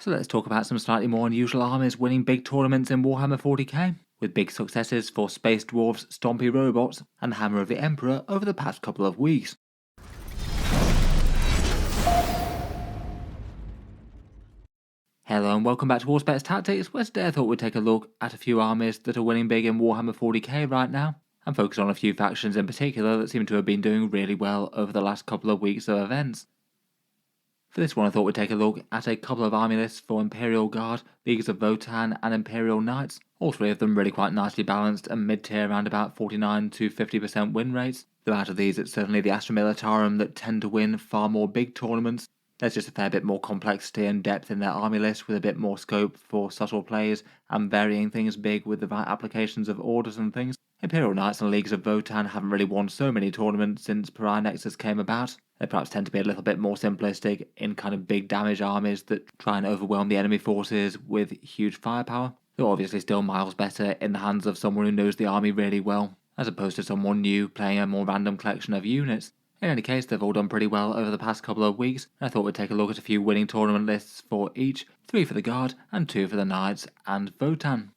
So let's talk about some slightly more unusual armies winning big tournaments in Warhammer 40k, with big successes for Space Dwarves, Stompy Robots, and the Hammer of the Emperor over the past couple of weeks. Hello and welcome back to Auspex Tactics, where today I thought we'd take a look at a few armies that are winning big in Warhammer 40k right now, and focus on a few factions in particular that seem to have been doing really well over the last couple of weeks of events. For this one I thought we'd take a look at a couple of army lists for Imperial Guard, Leagues of Votann and Imperial Knights, all three of them really quite nicely balanced and mid-tier around about 49 to 50% win rates. Though out of these it's certainly the Astra Militarum that tend to win far more big tournaments. There's just a fair bit more complexity and depth in their army list, with a bit more scope for subtle plays and varying things big with the right applications of orders and things. Imperial Knights and Leagues of Votann haven't really won so many tournaments since Pariah Nexus came about. They perhaps tend to be a little bit more simplistic in kind of big damage armies that try and overwhelm the enemy forces with huge firepower. They're obviously still miles better in the hands of someone who knows the army really well, as opposed to someone new playing a more random collection of units. In any case, they've all done pretty well over the past couple of weeks, and I thought we'd take a look at a few winning tournament lists for each, 3 for the Guard and 2 for the Knights and Votann.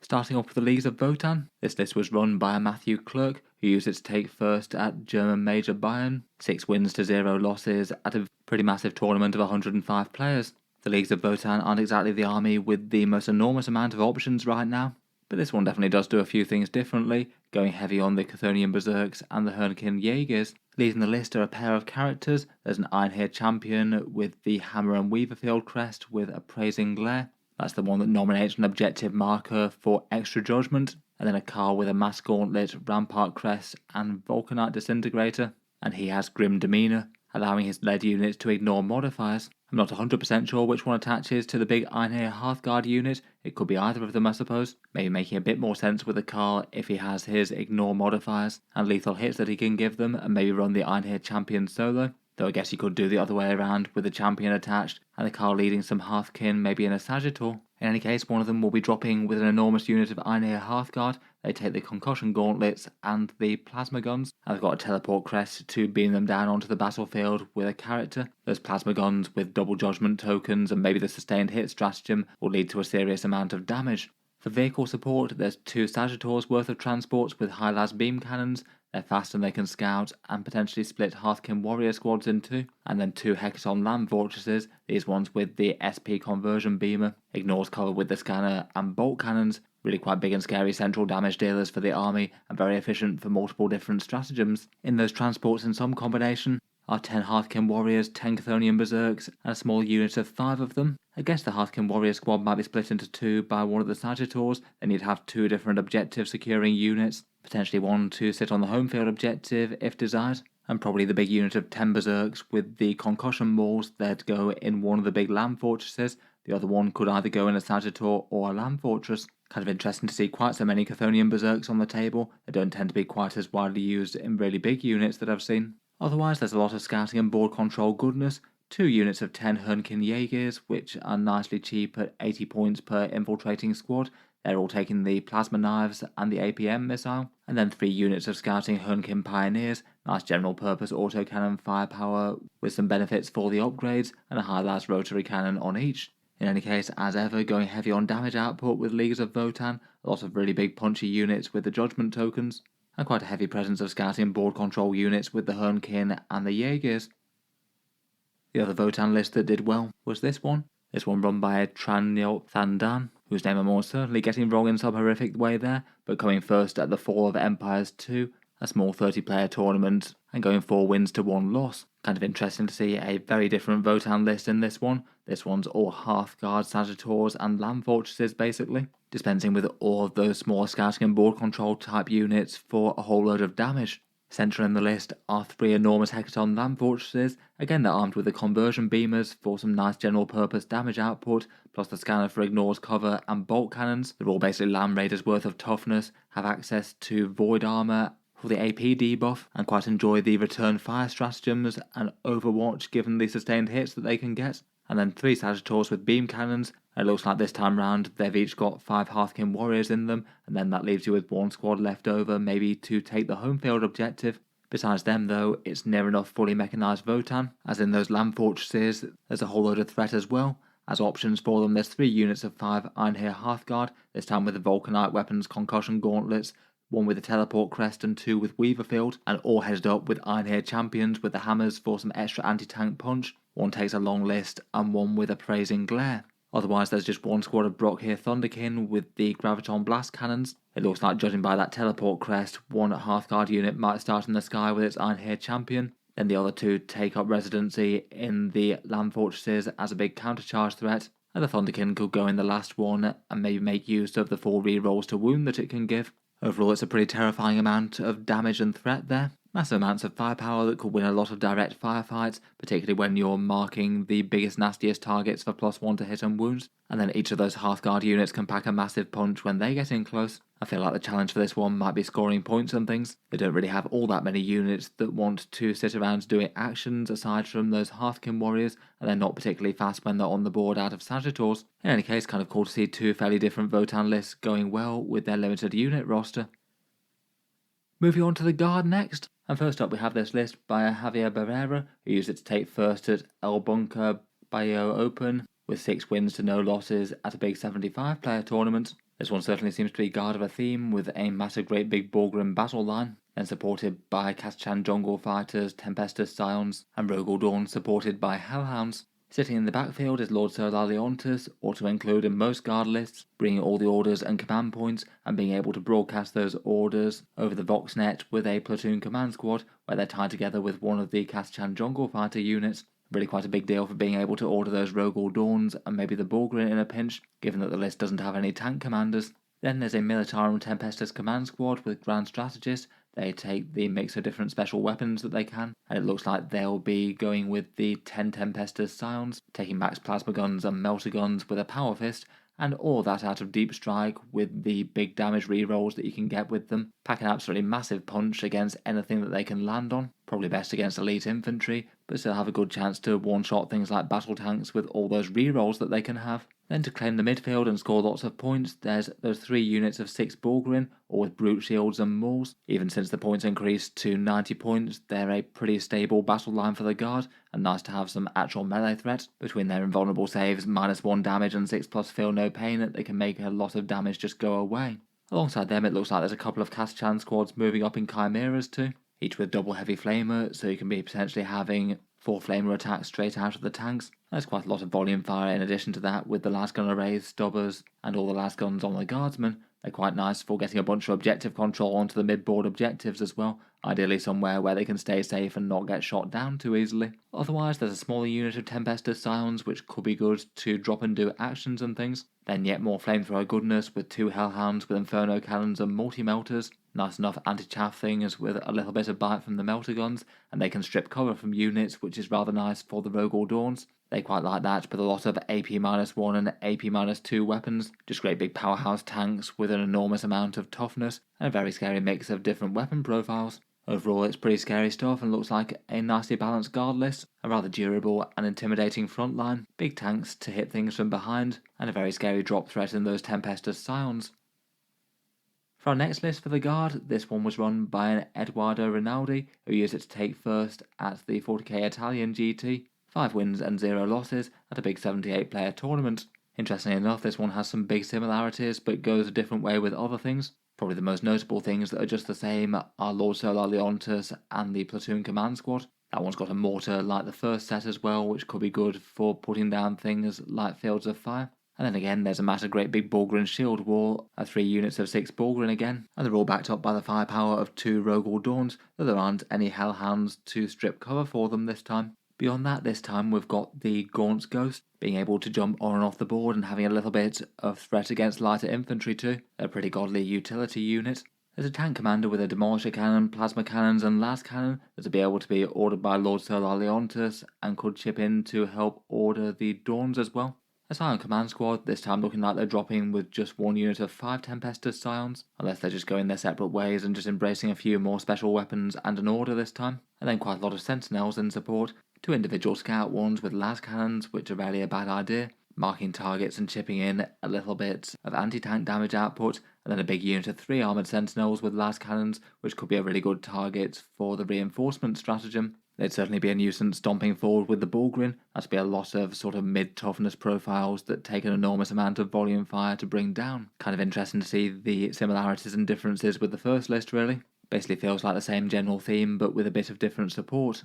Starting off with the Leagues of Votann, this list was run by a Matthew Clerk, who used it to take first at German Major Bayern, 6 wins to 0 losses at a pretty massive tournament of 105 players. The Leagues of Votann aren't exactly the army with the most enormous amount of options right now, but this one definitely does do a few things differently, going heavy on the Chthonian Berserks and the Hernkin Jaegers. Leading the list are a pair of characters. There's an Ironhair champion with the Hammer and Weaverfield crest with Appraising Glare. That's the one that nominates an objective marker for extra judgment, and then a car with a Mass Gauntlet, Rampart crest and Vulcanite Disintegrator, and he has Grim Demeanor, allowing his lead units to ignore modifiers. I'm not 100% sure which one attaches to the big Ironhair Hearthguard unit. It could be either of them, I suppose. Maybe making a bit more sense with the car if he has his ignore modifiers and lethal hits that he can give them, and maybe run the Ironhair champion solo. Though I guess you could do the other way around with the champion attached and the car leading some Hearthkin, maybe in a Sagittor. In any case, one of them will be dropping with an enormous unit of Ironhair Hearthguard. They take the Concussion Gauntlets and the Plasma Guns, and they've got a Teleport Crest to beam them down onto the battlefield with a character. Those Plasma Guns with double Judgment tokens and maybe the Sustained Hit stratagem will lead to a serious amount of damage. For vehicle support, there's 2 Sagittors worth of transports with high las beam cannons. They're fast and they can scout and potentially split Hearthkin warrior squads in 2. And then 2 Hexon land fortresses, these ones with the SP conversion beamer, ignores cover with the scanner and bolt cannons. Really quite big and scary central damage dealers for the army and very efficient for multiple different stratagems. In those transports in some combination are 10 Hearthkin warriors, 10 Chthonian berserks and a small unit of 5 of them. I guess the Hearthkin warrior squad might be split into 2 by one of the Sagittors, then you'd have 2 different objective securing units, potentially one to sit on the home field objective if desired, and probably the big unit of 10 berserks with the concussion mauls. They'd go in one of the big land fortresses. The other one could either go in a Sagittor or a land fortress. Kind of interesting to see quite so many Chthonian berserks on the table. They don't tend to be quite as widely used in really big units that I've seen. Otherwise, there's a lot of scouting and board control goodness. 2 units of 10 Hernkin Jaegers, which are nicely cheap at 80 points per infiltrating squad. They're all taking the plasma knives and the APM missile. And then 3 units of scouting Hernkin Pioneers, nice general purpose autocannon firepower with some benefits for the upgrades, and a high las rotary cannon on each. In any case, as ever, going heavy on damage output with Leagues of Votann, a lot of really big punchy units with the judgment tokens, and quite a heavy presence of scouting board control units with the Hernkin and the Jaegers. The other Votann list that did well was this one run by Tranyol Thandan, whose name I'm almost certainly getting wrong in some horrific way there, but coming first at the Fall of Empires 2, a small 30-player tournament, and going 4 wins to 1 loss. Kind of interesting to see a very different Votann list in this one. This one's all Hearthguard, Sagittors and land fortresses basically, dispensing with all of those small scouting and board control type units for a whole load of damage. Centering the list are 3 enormous Hexaton land fortresses. Again, they're armed with the conversion beamers for some nice general purpose damage output, plus the scanner for ignores cover and bolt cannons. They're all basically Land Raiders worth of toughness, have access to void armor for the AP debuff, and quite enjoy the return fire stratagems and overwatch given the sustained hits that they can get. And then 3 Sagittors with beam cannons. It looks like this time round they've each got 5 Hearthkin warriors in them, and then that leaves you with 1 squad left over, maybe to take the home field objective. Besides them though, it's near enough fully mechanised Votann, as in those land fortresses, there's a whole load of threat as well. As options for them, there's 3 units of 5 Ironhair Hearthguard, this time with the Vulcanite weapons concussion gauntlets, 1 with the teleport crest and 2 with Weaverfield, and all headed up with Ironhair champions with the hammers for some extra anti-tank punch. 1 takes a long list and 1 with appraising glare. Otherwise, there's just 1 squad of Brockhair Thunderkin with the Graviton blast cannons. It looks like, judging by that teleport crest, 1 Hearthguard unit might start in the sky with its Ironhair champion. Then the other 2 take up residency in the land fortresses as a big countercharge threat. And the Thunderkin could go in the last one and maybe make use of the 4 rerolls to wound that it can give. Overall, it's a pretty terrifying amount of damage and threat there. Massive amounts of firepower that could win a lot of direct firefights, particularly when you're marking the biggest, nastiest targets for +1 to hit and wounds. And then each of those Hearthguard units can pack a massive punch when they get in close. I feel like the challenge for this one might be scoring points and things. They don't really have all that many units that want to sit around doing actions aside from those Hearthkin warriors, and they're not particularly fast when they're on the board out of Sagittars. In any case, kind of cool to see 2 fairly different Votann lists going well with their limited unit roster. Moving on to the Guard next, and first up we have this list by Javier Barrera, who used it to take first at El Bunker Bio Open, with 6 wins to no losses at a big 75-player tournament. This one certainly seems to be Guard of a theme, with a massive great big Borgrim battle line, then supported by Kaschan Jungle Fighters, Tempestus Scions, and Rogel Dawn supported by Hellhounds. Sitting in the backfield is Lord Solar Leontus, auto-include in most Guard lists, bringing all the orders and command points, and being able to broadcast those orders over the Voxnet with a platoon command squad, where they're tied together with one of the Kaschan Jungle Fighter units. Really quite a big deal for being able to order those Rogel Dawns and maybe the Borgrin in a pinch, given that the list doesn't have any tank commanders. Then there's a Militarum Tempestus command squad with Grand Strategist. They take the mix of different special weapons that they can, and it looks like they'll be going with the 10 Tempestus Scions, taking max plasma guns and melter guns with a power fist, and all that out of Deep Strike with the big damage rerolls that you can get with them, pack an absolutely massive punch against anything that they can land on, probably best against elite infantry, but still have a good chance to one-shot things like battle tanks with all those rerolls that they can have. Then to claim the midfield and score lots of points, there's those 3 units of 6 Borgrin, all with brute shields and mauls. Even since the points increased to 90 points, they're a pretty stable battle line for the Guard, and nice to have some actual melee threat. Between their invulnerable saves, -1 damage and 6+ feel no pain, they can make a lot of damage just go away. Alongside them, it looks like there's a couple of Kaschan squads moving up in Chimeras too, each with double heavy flamer, so you can be potentially having 4 flamer attacks straight out of the tanks. There's quite a lot of volume fire in addition to that, with the lasgun arrays, stubbers, and all the lasguns on the guardsmen. They're quite nice for getting a bunch of objective control onto the mid-board objectives as well, ideally somewhere where they can stay safe and not get shot down too easily. Otherwise, there's a smaller unit of Tempestus Scions which could be good to drop and do actions and things. Then yet more flamethrower goodness with 2 Hellhounds with Inferno Cannons and multi-melters. Nice enough anti-chaff things with a little bit of bite from the melter guns, and they can strip cover from units, which is rather nice for the Rogel Dawns. They quite like that, with a lot of AP-1 and AP-2 weapons, just great big powerhouse tanks with an enormous amount of toughness, and a very scary mix of different weapon profiles. Overall, it's pretty scary stuff and looks like a nicely balanced Guard list, a rather durable and intimidating front line, big tanks to hit things from behind, and a very scary drop threat in those Tempestus Scions. For our next list for the Guard, this one was run by an Edoardo Rinaldi, who used it to take first at the 40k Italian GT, 5 wins and 0 losses at a big 78-player tournament. Interestingly enough, this one has some big similarities, but goes a different way with other things. Probably the most notable things that are just the same are Lord Solar Leontus and the Platoon Command Squad. That one's got a mortar like the first set as well, which could be good for putting down things like Fields of Fire. And then again, there's a massive great big Borgrin shield wall, 3 units of 6 Borgrin again, and they're all backed up by the firepower of 2 Rogel Dawns, though there aren't any Hellhounds to strip cover for them this time. Beyond that, this time we've got the Gaunt's Ghost, being able to jump on and off the board and having a little bit of threat against lighter infantry too, a pretty godly utility unit. There's a tank commander with a Demolisher Cannon, Plasma Cannons and Las Cannon that'll be able to be ordered by Lord Solar Leontus and could chip in to help order the Dawns as well. A Scion Command Squad, this time looking like they're dropping with just 1 unit of 5 Tempestus Scions, unless they're just going their separate ways and just embracing a few more special weapons and an order this time. And then quite a lot of Sentinels in support, 2 individual scout ones with las cannons, which are rarely a bad idea, marking targets and chipping in a little bit of anti-tank damage output, and then a big unit of 3 armoured sentinels with las cannons, which could be a really good target for the reinforcement stratagem. They'd certainly be a nuisance stomping forward with the Bullgrin. That'd be a lot of sort of mid-toughness profiles that take an enormous amount of volume fire to bring down. Kind of interesting to see the similarities and differences with the first list, really. Basically feels like the same general theme, but with a bit of different support.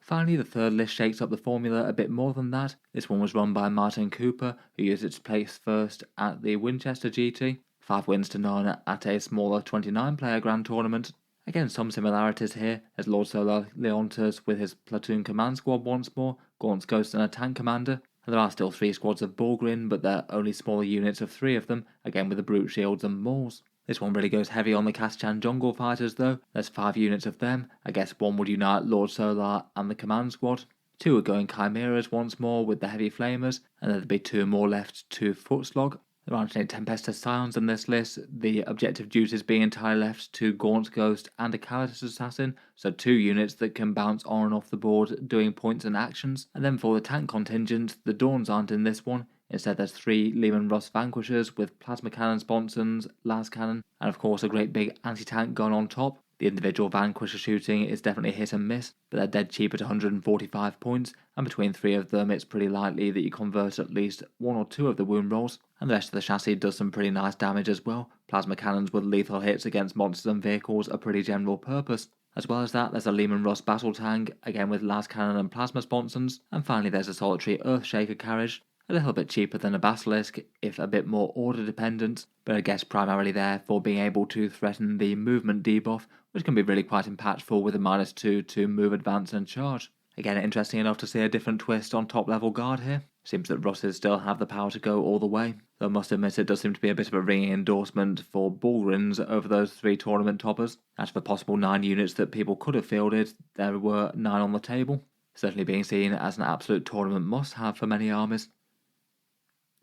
Finally, the third list shakes up the formula a bit more than that. This one was run by Martin Cooper, who used its place first at the Winchester GT, 5 wins to none at a smaller 29-player grand tournament. Again, some similarities here, as Lord Solar Leontus with his platoon command squad once more, Gaunt's Ghost and a tank commander. And there are still 3 squads of Bullgrin, but they're only smaller units of 3 of them, again with the brute shields and mauls. This one really goes heavy on the Kaschan jungle fighters though. There's 5 units of them. I guess one would unite Lord Solar and the command squad. 2 are going chimeras once more with the heavy flamers, and there'd be 2 more left to footslog. There aren't any Tempestus Scions on this list, the objective duties being entirely left to Gaunt's Ghost and a Calatus Assassin, so 2 units that can bounce on and off the board doing points and actions. And then for the tank contingent, the Dawns aren't in this one. Instead, there's 3 Lehman Russ Vanquishers with plasma cannon sponsons, las cannon, and of course a great big anti-tank gun on top. The individual Vanquisher shooting is definitely hit and miss, but they're dead cheap at 145 points, and between 3 of them it's pretty likely that you convert at least 1 or 2 of the wound rolls, and the rest of the chassis does some pretty nice damage as well. Plasma cannons with lethal hits against monsters and vehicles are pretty general purpose. As well as that, there's a Lehman Russ battle tank, again with las cannon and plasma sponsons, and finally there's a solitary Earthshaker carriage, a little bit cheaper than a Basilisk, if a bit more order dependent, but I guess primarily there for being able to threaten the movement debuff, which can be really quite impactful with a -2 to move, advance and charge. Again, interesting enough to see a different twist on top level guard here. Seems that Russes still have the power to go all the way, though I must admit it does seem to be a bit of a ringing endorsement for Bullgrins over those 3 tournament toppers. Out of the possible 9 units that people could have fielded, there were 9 on the table, certainly being seen as an absolute tournament must-have for many armies.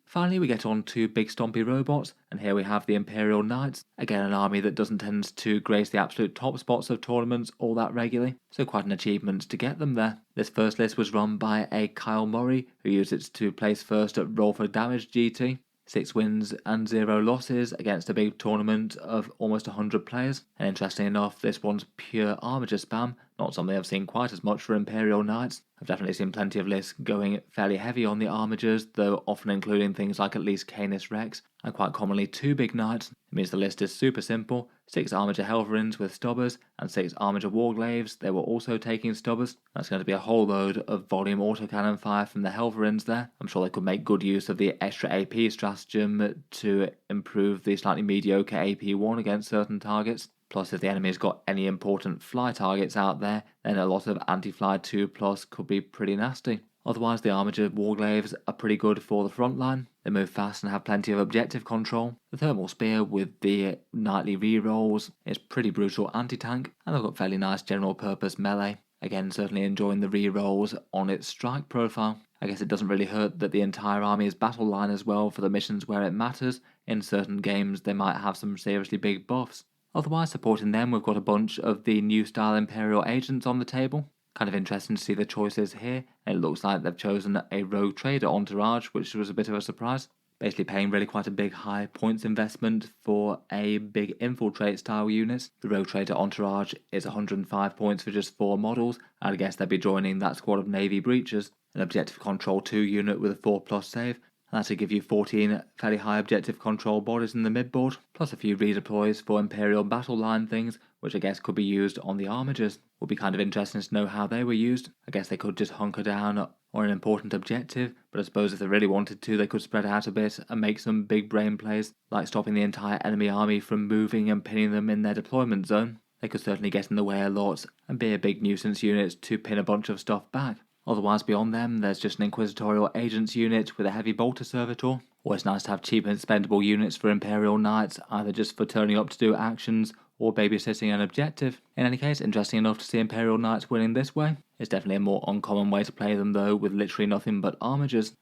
Finally, we get on to big stompy robots, and here we have the Imperial Knights, again an army that doesn't tend to grace the absolute top spots of tournaments all that regularly, so quite an achievement to get them there. This first list was run by a Kyle Murray, who used it to place first at Roll for Damage GT, 6 wins and 0 losses against a big tournament of almost 100 players, and interestingly enough, this one's pure armature spam, not something I've seen quite as much for Imperial Knights. I've definitely seen plenty of lists going fairly heavy on the armatures, though often including things like at least Canis Rex, and quite commonly 2 big knights. It means the list is super simple: 6 armature Helverins with stubbers, and 6 armature Warglaves. They were also taking stubbers. That's going to be a whole load of volume autocannon fire from the Helverins there. I'm sure they could make good use of the extra AP stratagem to improve the slightly mediocre AP1 against certain targets. Plus, if the enemy's got any important fly targets out there, then a lot of anti-fly 2+ could be pretty nasty. Otherwise, the armature Warglaves are pretty good for the front line. They move fast and have plenty of objective control. The Thermal Spear with the nightly rerolls is pretty brutal anti-tank, and they've got fairly nice general purpose melee. Again, certainly enjoying the rerolls on its strike profile. I guess it doesn't really hurt that the entire army is battle line as well for the missions where it matters. In certain games they might have some seriously big buffs. Otherwise, supporting them, we've got a bunch of the new style Imperial agents on the table. Kind of interesting to see the choices here. It looks like they've chosen a rogue trader entourage, which was a bit of a surprise. Basically paying really quite a big high points investment for a big infiltrate style unit. The rogue trader entourage is 105 points for just 4 models, and I guess they'd be joining that squad of navy breachers. An objective control 2 unit with a 4+ save. That should give you 14 fairly high objective control bodies in the midboard, plus a few redeploys for Imperial battle line things, which I guess could be used on the armatures. Would be kind of interesting to know how they were used. I guess they could just hunker down on an important objective, but I suppose if they really wanted to, they could spread out a bit and make some big brain plays, like stopping the entire enemy army from moving and pinning them in their deployment zone. They could certainly get in the way a lot and be a big nuisance unit to pin a bunch of stuff back. Otherwise, beyond them, there's just an Inquisitorial Agents unit with a heavy bolter servitor. Always nice to have cheap and spendable units for Imperial Knights, either just for turning up to do actions or babysitting an objective. In any case, interesting enough to see Imperial Knights winning this way. It's definitely a more uncommon way to play them though, with literally nothing but armatures.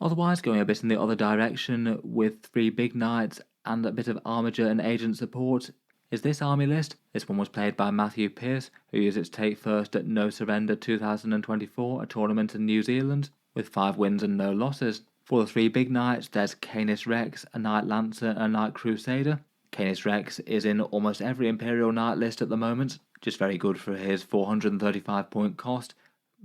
Otherwise, going a bit in the other direction, with 3 big knights and a bit of armature and agent support, is this army list. This one was played by Matthew Pearce, who used its take first at No Surrender 2024, a tournament in New Zealand. with 5 wins and no losses. For the 3 big knights, there's Canis Rex, a Knight Lancer and a Knight Crusader. Canis Rex is in almost every Imperial Knight list at the moment, just very good for his 435 point cost.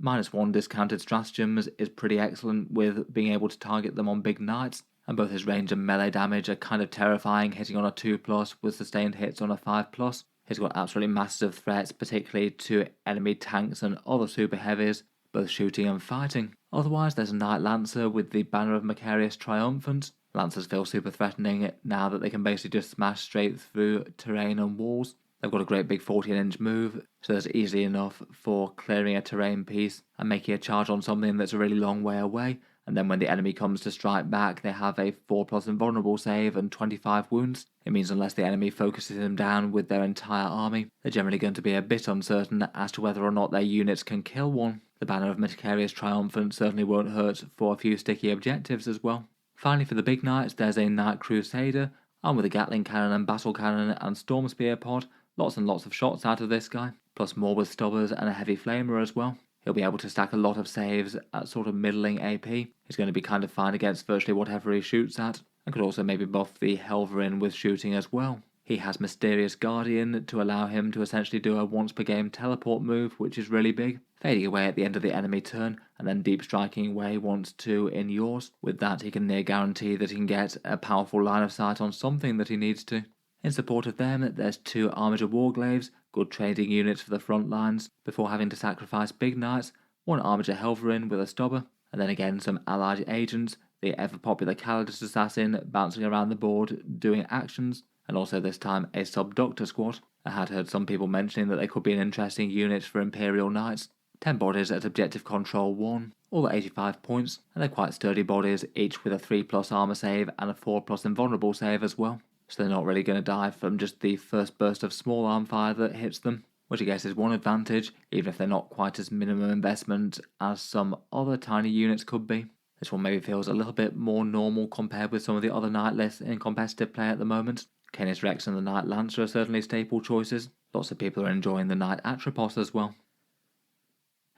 -1 discounted stratagems is pretty excellent with being able to target them on big knights, and both his range and melee damage are kind of terrifying, hitting on a 2+ with sustained hits on a 5+. He's got absolutely massive threats, particularly to enemy tanks and other super heavies, both shooting and fighting. Otherwise, there's a Knight Lancer with the banner of Macarius Triumphant. Lancers feel super threatening now that they can basically just smash straight through terrain and walls. They've got a great big 14-inch move, so that's easy enough for clearing a terrain piece and making a charge on something that's a really long way away. And then when the enemy comes to strike back, they have a 4+ invulnerable save and 25 wounds. It means unless the enemy focuses them down with their entire army, they're generally going to be a bit uncertain as to whether or not their units can kill one. The banner of Macarius Triumphant certainly won't hurt for a few sticky objectives as well. Finally, for the big knights, there's a Knight Crusader, armed with a Gatling cannon and battle cannon and storm spear pod. Lots and lots of shots out of this guy, plus more with stubbers and a heavy flamer as well. He'll be able to stack a lot of saves at sort of middling AP. He's going to be kind of fine against virtually whatever he shoots at, and could also maybe buff the Helverin with shooting as well. He has Mysterious Guardian to allow him to essentially do a once per game teleport move, which is really big, fading away at the end of the enemy turn, and then deep striking away once 2 in yours. With that, he can near guarantee that he can get a powerful line of sight on something that he needs to. In support of them, there's 2 Armiger Warglaves, good trading units for the front lines, before having to sacrifice big knights, 1 Armiger Helverin with a stubber, and then again some allied agents, the ever popular Calidus Assassin bouncing around the board doing actions, and also this time a Subductor squad. I had heard some people mentioning that they could be an interesting unit for Imperial Knights. 10 bodies at Objective Control 1, all at 85 points, and they're quite sturdy bodies, each with a 3+ armor save and a 4+ invulnerable save as well. So they're not really going to die from just the first burst of small arm fire that hits them, which I guess is one advantage, even if they're not quite as minimum investment as some other tiny units could be. This one maybe feels a little bit more normal compared with some of the other knight lists in competitive play at the moment. Canis Rex and the Knight Lancer are certainly staple choices. Lots of people are enjoying the Knight Atropos as well.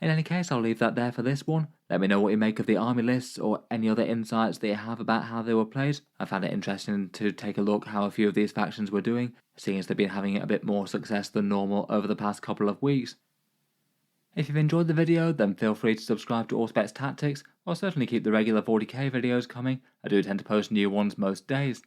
In any case, I'll leave that there for this one. Let me know what you make of the army lists or any other insights that you have about how they were played. I found it interesting to take a look how a few of these factions were doing, seeing as they've been having a bit more success than normal over the past couple of weeks. If you've enjoyed the video, then feel free to subscribe to Auspex Tactics. I'll certainly keep the regular 40k videos coming. I do tend to post new ones most days.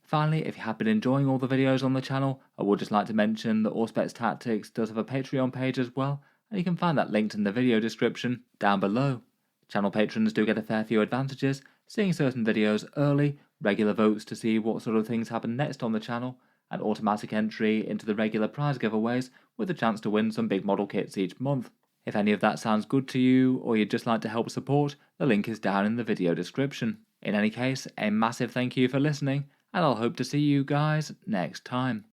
Finally, if you have been enjoying all the videos on the channel, I would just like to mention that Auspex Tactics does have a Patreon page as well, and you can find that linked in the video description down below. Channel patrons do get a fair few advantages, seeing certain videos early, regular votes to see what sort of things happen next on the channel, and automatic entry into the regular prize giveaways with a chance to win some big model kits each month. If any of that sounds good to you, or you'd just like to help support, the link is down in the video description. In any case, a massive thank you for listening, and I'll hope to see you guys next time.